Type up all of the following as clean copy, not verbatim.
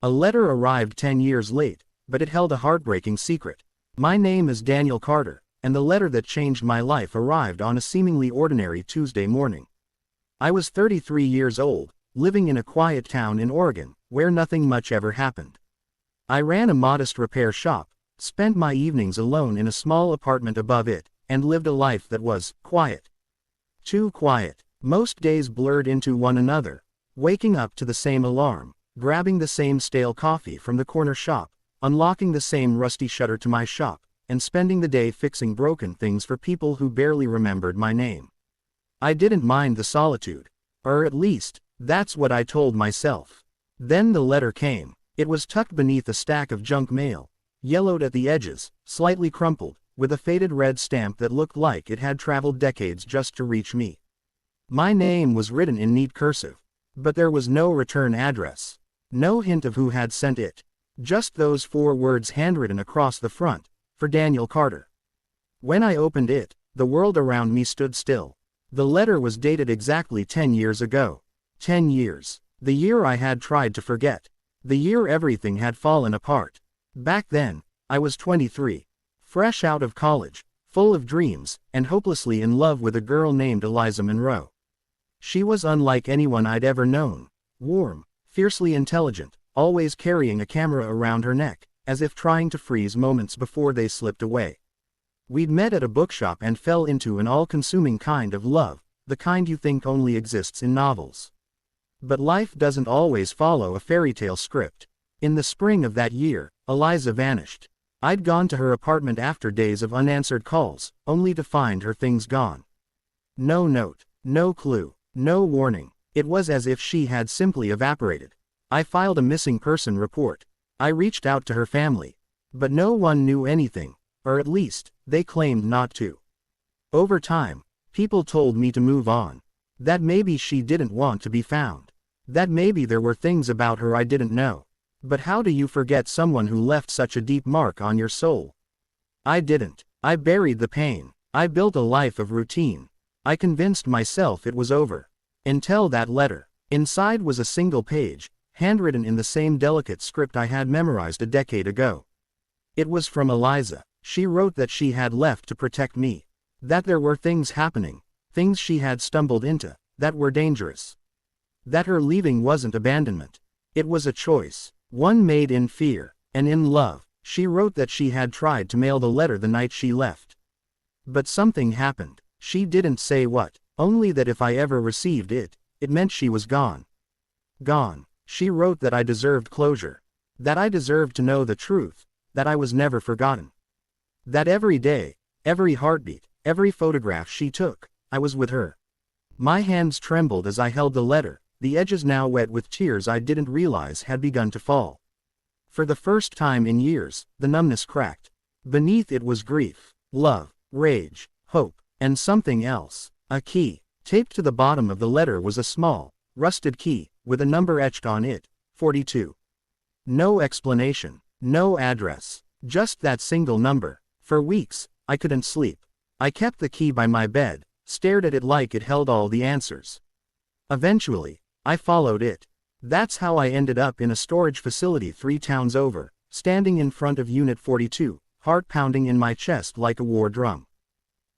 A letter arrived 10 years late, but it held a heartbreaking secret. My name is Daniel Carter, and the letter that changed my life arrived on a seemingly ordinary Tuesday morning. I was 33 years old, living in a quiet town in Oregon, where nothing much ever happened. I ran a modest repair shop, spent my evenings alone in a small apartment above it, and lived a life that was quiet. Too quiet. Most days blurred into one another, waking up to the same alarm, grabbing the same stale coffee from the corner shop, unlocking the same rusty shutter to my shop, and spending the day fixing broken things for people who barely remembered my name. I didn't mind the solitude. Or at least, that's what I told myself. Then the letter came. It was tucked beneath a stack of junk mail, yellowed at the edges, slightly crumpled, with a faded red stamp that looked like it had traveled decades just to reach me. My name was written in neat cursive, but there was no return address. No hint of who had sent it. Just those 4 words handwritten across the front, for Daniel Carter. When I opened it, the world around me stood still. The letter was dated exactly 10 years ago. 10 years. The year I had tried to forget. The year everything had fallen apart. Back then, I was 23. Fresh out of college, full of dreams, and hopelessly in love with a girl named Eliza Monroe. She was unlike anyone I'd ever known. Warm, fiercely intelligent, always carrying a camera around her neck, as if trying to freeze moments before they slipped away. We'd met at a bookshop and fell into an all-consuming kind of love, the kind you think only exists in novels. But life doesn't always follow a fairy tale script. In the spring of that year, Eliza vanished. I'd gone to her apartment after days of unanswered calls, only to find her things gone. No note, no clue, no warning. It was as if she had simply evaporated. I filed a missing person report. I reached out to her family. But no one knew anything, or at least, they claimed not to. Over time, people told me to move on. That maybe she didn't want to be found. That maybe there were things about her I didn't know. But how do you forget someone who left such a deep mark on your soul? I didn't. I buried the pain. I built a life of routine. I convinced myself it was over. Until that letter. Inside was a single page, handwritten in the same delicate script I had memorized a decade ago. It was from Eliza. She wrote that she had left to protect me. That there were things happening, things she had stumbled into, that were dangerous. That her leaving wasn't abandonment. It was a choice. One made in fear, and in love. She wrote that she had tried to mail the letter the night she left. But something happened. She didn't say what, only that if I ever received it, it meant she was gone. Gone. She wrote that I deserved closure. That I deserved to know the truth, that I was never forgotten. That every day, every heartbeat, every photograph she took, I was with her. My hands trembled as I held the letter, the edges now wet with tears I didn't realize had begun to fall. For the first time in years, the numbness cracked. Beneath it was grief, love, rage, hope, and something else. A key. Taped to the bottom of the letter was a small, rusted key, with a number etched on it, 42. No explanation, no address, just that single number. For weeks, I couldn't sleep. I kept the key by my bed, stared at it like it held all the answers. Eventually, I followed it. That's how I ended up in a storage facility 3 towns over, standing in front of Unit 42, heart pounding in my chest like a war drum.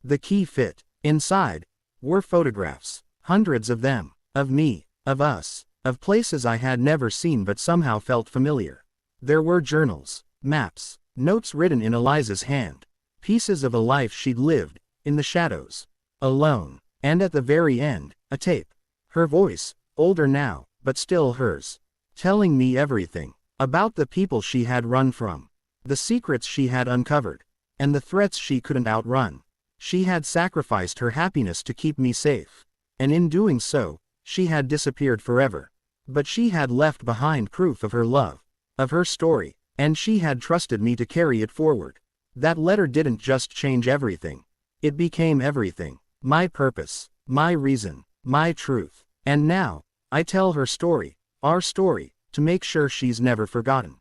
The key fit. Inside were photographs, hundreds of them, of me, of us, of places I had never seen but somehow felt familiar. There were journals, maps, notes written in Eliza's hand, pieces of a life she'd lived, in the shadows, alone, and at the very end, a tape. Her voice, older now, but still hers, telling me everything, about the people she had run from, the secrets she had uncovered, and the threats she couldn't outrun. She had sacrificed her happiness to keep me safe, and in doing so, she had disappeared forever. But she had left behind proof of her love, of her story, and she had trusted me to carry it forward. That letter didn't just change everything. It became everything. My purpose, my reason, my truth. And now, I tell her story, our story, to make sure she's never forgotten.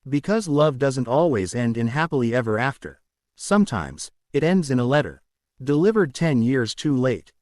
Because love doesn't always end in happily ever after. Sometimes, it ends in a letter, delivered 10 years too late.